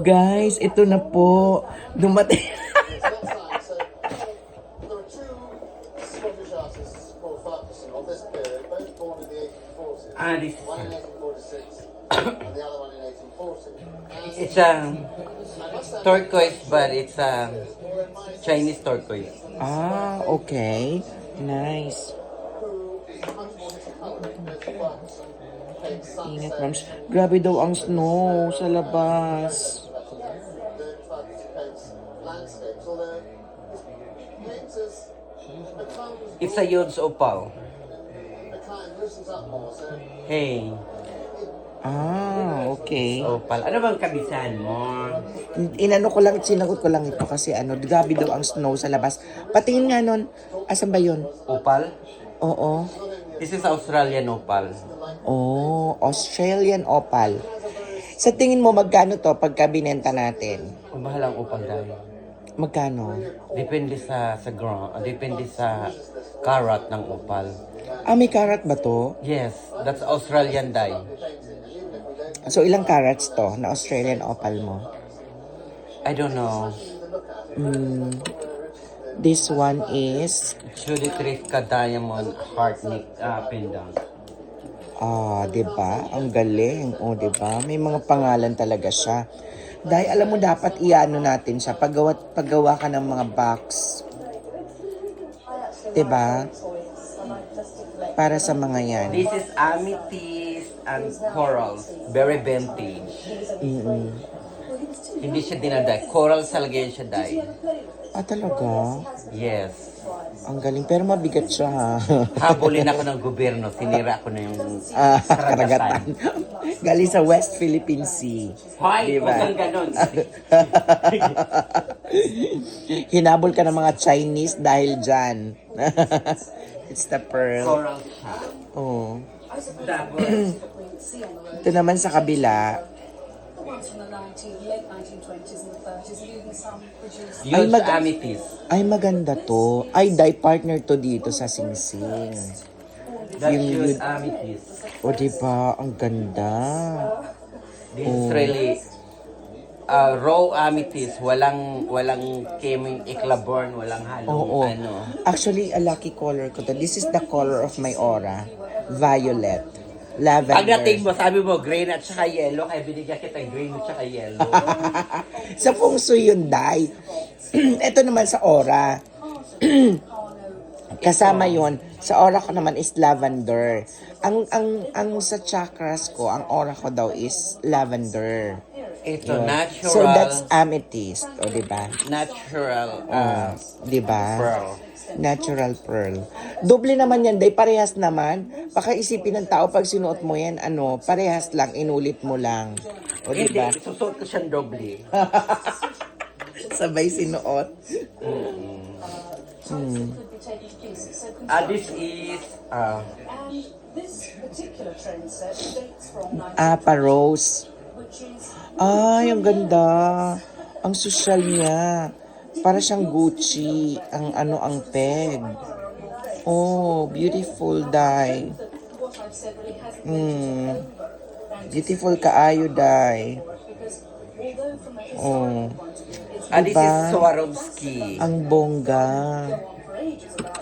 Guys, ito na po. Dumating. This it's a turquoise, but it's a Chinese turquoise. Ah, okay. Nice. Ingat, ma'am. Grabe daw ang snow sa labas. It's a huge opal. Hey, Ah, okay. opal. Ano bang kabisahan mo? Inano ko lang, sinagot ko lang ito kasi grabe daw ang snow sa labas. Patingin nga nun. Asan ba yun? Opal? Oo. This is Australian opal. Oh, Australian opal. Sa tingin mo, magkano to pagka binenta natin? Kung bahalang opal dahil. Magkano? Depende sa ground, depende sa karat ng opal. Ah, may karat ba to? Yes, that's Australian dye. So, ilang carats to na Australian opal mo? I don't know. This one is, Judith Rivka Diamond Heart Neck Pendant. diba? Ang galing. O, diba? May mga pangalan talaga siya. Dahil alam mo, dapat iano natin siya. Paggawa ka ng mga box. Diba? Para sa mga yan. This is amethyst and corals. Very vintage. Hindi siya dinaday. Coral talaga yun siya dye. Ah, talaga? Yes. Ang galing. Pero mabigat siya, ha? Habulin ako ng gobyerno. Sinira ko na yung Karagatan. Galing sa West Philippine Sea. Hoy, Diba? huwag kang ganun. Hinabol ka ng mga Chinese dahil dyan. It's the pearl. Coral siya. Oh. Tapos, Ito naman sa kabila. Ay, huge amethyst. Ay, maganda to. Ay, die partner to dito sa Singsing. That's Yung huge huge- amethyst. O, diba? Ang ganda. This is really raw amethyst. Walang eclaborn, walang halong Oo. ano. Actually, a lucky color ko to. This is the color of my aura. Violet. Lavender. Pagdating mo, sabi mo, green at saka yellow, kaya binigyan kita green at saka yellow. Sa feng shui yun, Dai. Ito naman sa aura. Kasama yon. Sa aura ko naman is lavender. Ang sa chakras ko, ang aura ko daw is lavender. Ito, Yun. natural. So that's amethyst, o diba? Natural Diba? pearl. Natural pearl. Doble naman yan, Day. Parehas naman. Baka isipin ng tao pag sinuot mo yan, parehas lang, inulit mo lang. O Hindi, diba? susuot ko siyang doble. Sabay sinuot. This is, Pa-rose. Ay, ang ganda. Ang social niya. Para siyang Gucci. Ang peg. Oh, beautiful dye. Beautiful kaayo dye. Oh. this is Diba? Swarovski. Ang bongga.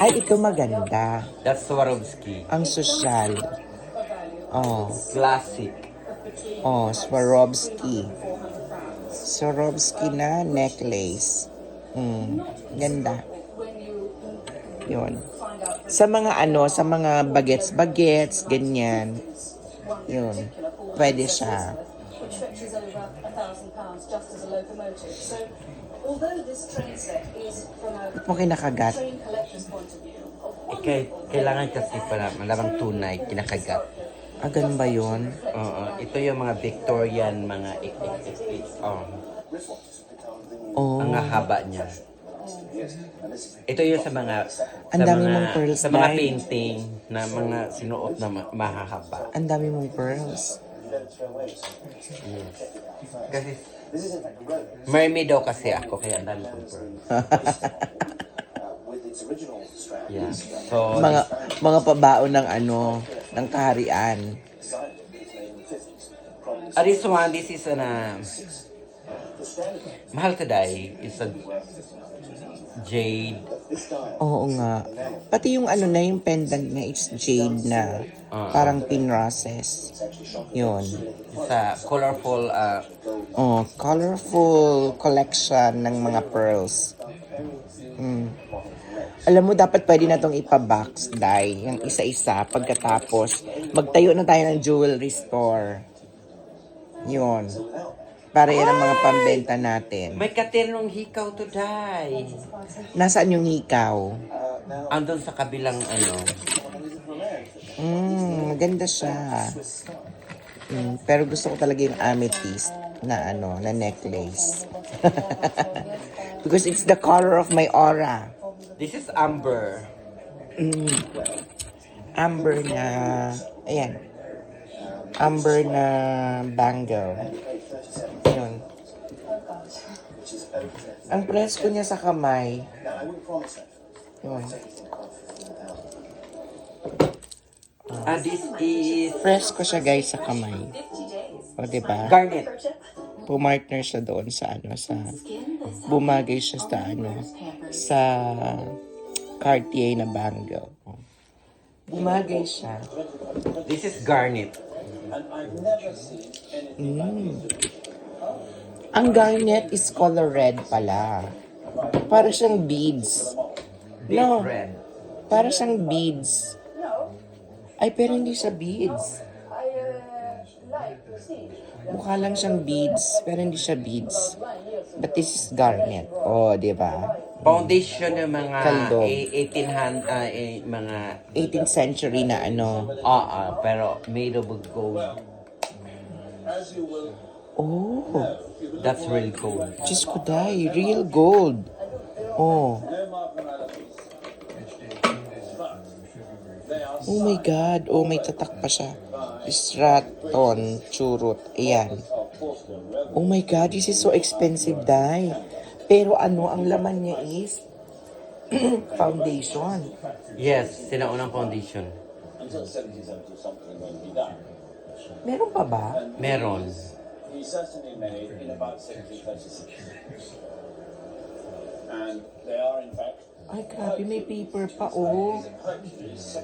Ay, ito maganda. That's Swarovski. Ang social. Oh. Classic. Oh, Swarovski. Swarovski na necklace. Ganda. Yun. Sa mga sa mga bagets, ganyan. Yun. Pwede siya. Ba't mo kinakagat? Kailangan kasi para malamang tunay, kinakagat. Ah, ganun ba yun? Oo. Ito yung mga Victorian, mga Oh. ang haba niya. Ito yung sa mga Ang dami mong pearls, sa mga Dai. painting na mga sinuot na mahahaba. Ang dami mong pearls. Yes. Kasi mermaid daw kasi ako kaya ang dami kong pearls. Yeah. So Mga pabaon ng ng kaharian. this one, this is Mahal today is a jade. Oo nga. Pati yung ano na, yung pendant na it's jade na. Parang pinroses. Yun. It's a colorful, Oh, colorful collection ng mga pearls. Alam mo, dapat pwede na itong ipa-box, Day. Yung isa-isa. Pagkatapos, magtayo na tayo ng jewelry store. Yun. Para yan ang mga pambenta natin. may katinong hikaw today. Nasaan yung hikaw? Andun sa kabilang ano. Maganda siya. Pero gusto ko talaga yung amethyst na ano, na necklace. Because it's the color of my aura. This is amber. Amber na, ayan. Amber na bangle. Yun. Ang presko niya sa kamay. Yun. This is Presko siya guys sa kamay. O, diba? garnet. Pumartner siya doon sa ano, sa bumagay siya sa ano, sa Cartier na bangle. Bumagay siya. This is garnet. Ang garnet is color red pala. Para siyang beads. Deep No. red. Para siyang beads. Ay, pero hindi siya beads. Mukha lang siyang beads, pero hindi siya beads. But this is garnet. Oh, di ba? Foundation ng mga Kaldo. 1800, mga 18th century na ano. pero made of gold. Oh, That's real gold. Diyos ko day, real gold. Oh. Oh my God. Oh, may tatak pa siya. Straton, churut. Ayan. Oh my God, this is so expensive, day. Pero ano, ang laman niya is foundation. Yes, sinaunang foundation. Meron pa ba? Meron. He certainly made in about 1736. And they are in fact Ay, grabe, may paper pa, oh.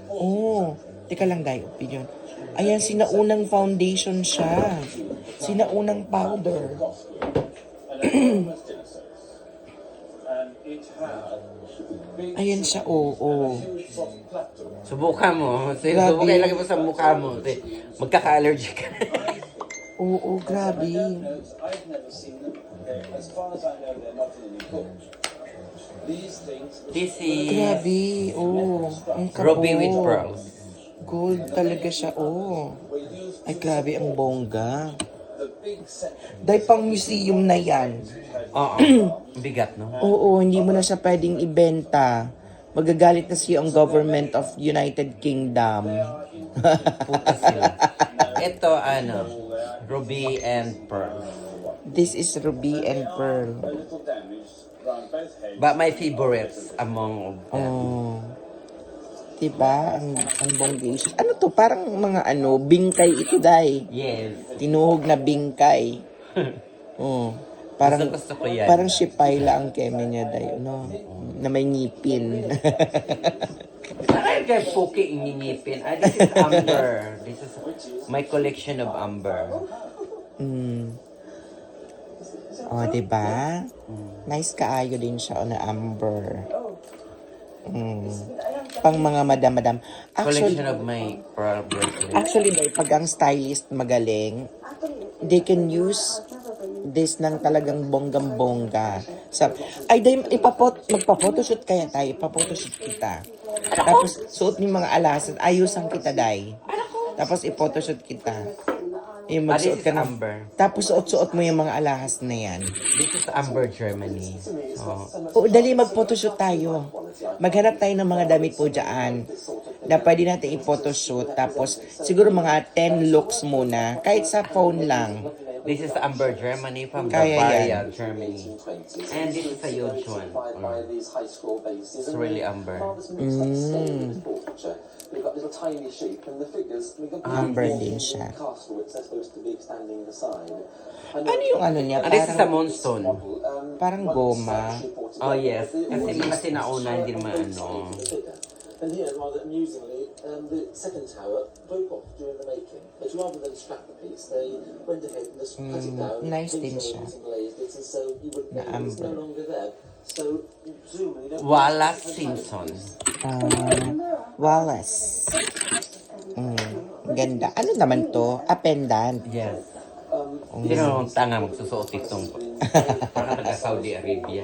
Oh, teka lang, day, opinion. Ayan, sinaunang foundation siya. Sinaunang powder. and it had big Ayan siya, oh, oh. huge soft plateau. Subukan mo. Grabe. Subukan ilagay mo sa mukha mo. Magkaka-allergy ka. Oo, grabe. Notes, I've never seen them. Okay, as far as I know, they're not in any book. These things This is Grabe, oh. Ang ruby kabo. with pearls. Gold talaga siya, oh. were used Ay, grabe, ang bongga. the big section. Dahil pang museum na yan. Oo. Bigat, no? Oo, hindi mo na siya pwedeng ibenta. Magagalit na siya ang government of United Kingdom. Puta sila. Ito, ruby and pearl. This is ruby and pearl. A little damage around both heads. But my favorites among them. Oh. Diba? Ang bonggacious. Ano to? Parang mga ano, bingkay ito, day. Yes. Tinuhog na bingkay. Oh. Parang, Gusto ko yan. parang sipayla ang keme niya, day. No? Na may ngipin. Saan kay Puki iningipin? This is amber. This is my collection of amber. Oh, diba? Nice kaayo din siya na amber. Pang mga madam-madam. Actually, Collection of my pearl bracelet. day, pag ang stylist magaling, they can use this ng talagang bonggang-bongga. Ay, day, magpa-photoshoot kaya tayo. Ipa-photoshoot kita. Tapos, suot mo yung mga alasan. Ayusan kita, day. Tapos, i-photoshoot kita. Yung magsuot This is ka ng... amber. Tapos, suot-suot mo yung mga alahas na yan. This is amber Germany. Oh. O, dali mag-photoshoot tayo. Maghanap tayo ng mga damit po dyan na pwede natin i-photoshoot. Tapos, siguro mga 10 looks muna. Kahit sa phone lang. This is Amber Germany from Kaya Bavaria, yan. Germany. And this is a huge one. By these high school bases. It's really Amber. They've got little tiny sheep and the figures. Amber din siya. Castle which they're supposed to be standing beside. Ano yung ano niya? And this is a Parang, monstone. parang goma. Oh yes, kasi mga sinauna hindi naman ano. And here, rather amusingly, the second tower broke off during the making. But rather than scrap the piece, they went ahead and just cut it down, nice din painted siya. it and glazed it, and so you would Na know it's no amber. longer there. So, zoom and you don't... Wallace Simpson. Wallace. Ganda. Ano naman to? A pendant. Yes. Sino ang tanga magsusuot itong parang taga-Saudi Arabia?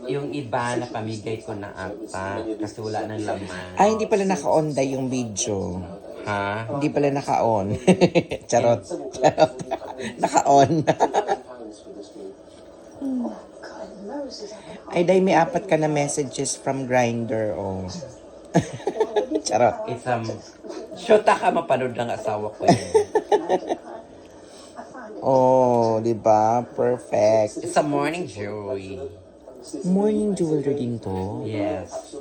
Yung iba na pamigay ko na ata kasi wala nang laman. Ay, hindi pala naka-on day yung video. Ha? Hindi pala naka-on. Charot. Charot. Naka-on. Ay, day may 4 ka na messages from Grindr, oh. Charot. Isang syota ka mapanood ng asawa ko yun. Oh, di ba? Perfect. It's a morning jewelry. Morning jewelry din to. Yes.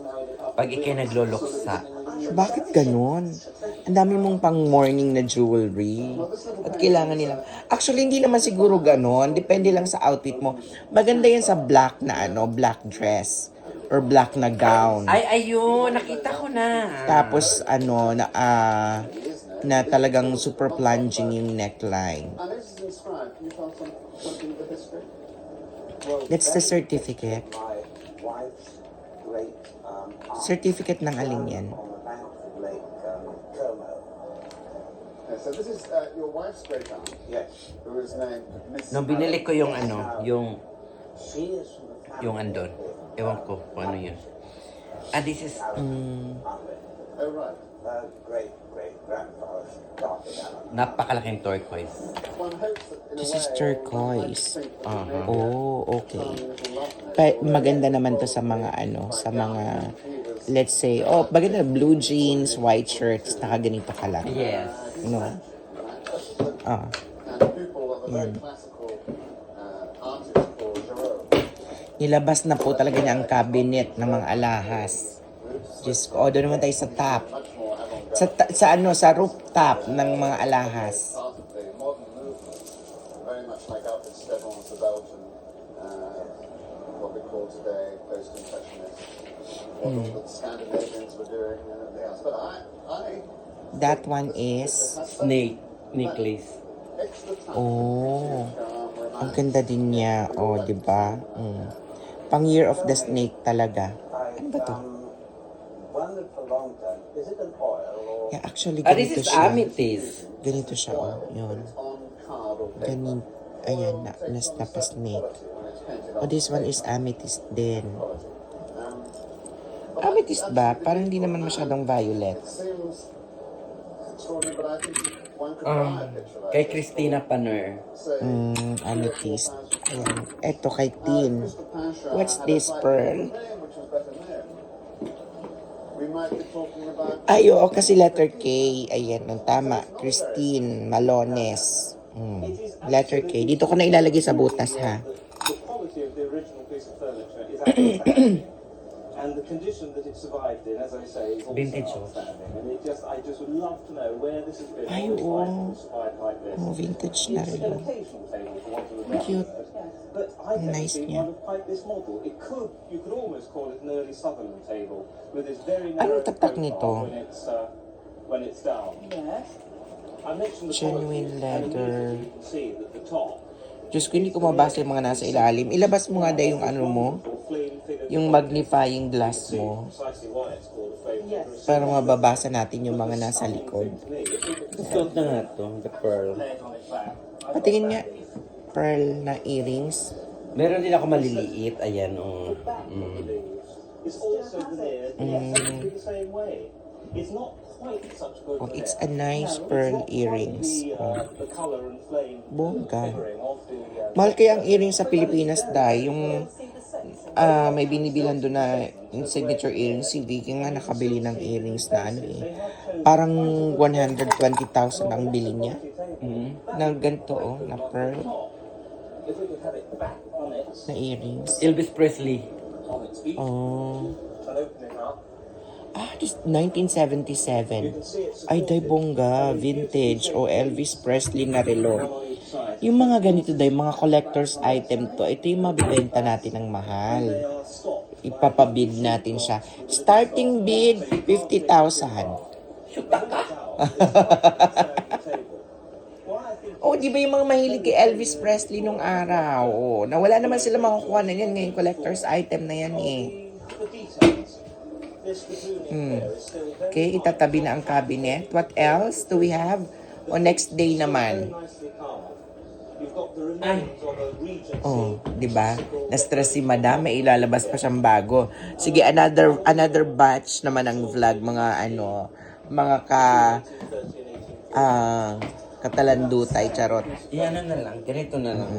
Pag ikay nagluluksa. Bakit ganon? Ang dami mong pang morning na jewelry. At kailangan nila. Actually, hindi naman siguro ganon. Depende lang sa outfit mo. Maganda yan sa black na ano, black dress. Or black na gown. Ay, ayun. Nakita ko na. Tapos ano, na talagang super plunging yung neckline. And this is inscribed. Can you tell something of the history? Well, That's the certificate. my wife's great Certificate ng alin yan? on the bank of Lake Como. So this is your wife's great aunt, Yes. who is named Miss. Nung binili ko yung ano, yung She is from the family. yung andon. Ewan ko kung ano yun. Ah, this is, Oh right. Her great-great-grandfather's daughter. napakalaking turquoise. One hopes that in a This way. is turquoise. Think that maybe Oh, okay. some little love note Maganda naman to sa mga ano, sa mga, let's say, oh, maganda, blue jeans, white shirts, nakaganito ka lang. Yes. No? Ah. and a pupil of a very classical artist called Giraud. Nilabas na po talaga niya ang cabinet ng mga alahas. Diyos ko, doon naman tayo sa top. Much more avant-garde Sa rooftop ng mga alahas. part of the modern movement, very much like Alfred Stevens, the Belgian, what we call today post-impressionists, what the Scandinavians were doing and everything else. But I That one is, Snake necklace. extra time. oh, ang ganda din niya. Oh, di ba? Pang Year of the Snake talaga. Ano ba to? Wondered for a long time, is it an oil or... Yeah, actually, Ah, this ganito is siya. amethyst. Ganito siya, oh. Yun. On card or paper. Ganin. Ayan, nas na pa snake. When it's painted Oh, this one is amethyst din. Um, Amethyst ba? Parang hindi naman masyadong violet. seems extraordinary, but I think one could buy a picture like Kay this. Christina Panner. Say, Amethyst. Ayan. Eto kay Tin. Mr. Pasha What's had a this, slightly Pearl? different name, which was better known. We might be talking about Ay, oo, kasi letter K. Ayan, ang tama. Christine Malones. Letter K. Dito ko na ilalagay sa butas, ha? The quality of the original piece of furniture is outstanding. And the condition that it survived in, as I say, is also Vintage, oh. outstanding. And I just would love to know where this has been. Ay, all its oo. life that it's survived like this. Oh, vintage na It's rin. an occasional table, for want of a better Cute. word. But I've never Nice seen niya. one of quite this model. You could almost call it an early Sutherland table with this very Anong narrow tatak profile nito? when it's down. Yes. I mentioned the Genuine quality, and leather. immediately you can see that the top Diyos ko, hindi ko mabasa yung mga nasa ilalim. Ilabas mo nga yung ano mo, yung magnifying glass mo, Yes. para mababasa natin yung mga nasa likod. Suot na nga to, the pearl. Patingin nga, pearl na earrings. Meron din ako maliliit. Ayan, oh. It's also veneered exactly the same way. It's not quite such good Oh, it's veneer. a nice Now, pearl it's not quite earrings. Oh. the colour and flame Bongga. covering of the Mahal kaya ang earrings sa Pilipinas, dahil yung may binibilan doon na yung signature earrings. Si Vicky nga nakabili ng earrings na ano eh. Parang 120,000 ang bili niya. Mhm. Na ganito, oh, na pearl, If we could have it back on its na earrings. Elvis Presley. on its feet Oh. And open it up. This 1977. Ay, day bongga, vintage o Elvis Presley na relo. Yung mga ganito day, mga collector's item to, ito yung mabibenta natin ng mahal. Ipapabid natin siya. Starting bid, 50,000. Oh, di ba yung mga mahilig kay Elvis Presley nung araw? Oh, nawala naman sila makukuha na yan ngayon. Collector's item na yan eh. the details. This ballooning there is still very Okay, itatabi na ang cabinet. What else do we have? O next day naman. nicely carved. You've got the remains of a Regency. Oh, 'di ba? Na-stress si Madam, may ilalabas pa siyang bago. Sige, another batch naman ang vlog, mga mga katalandutay, charot. Yan na lang. Ganito na lang.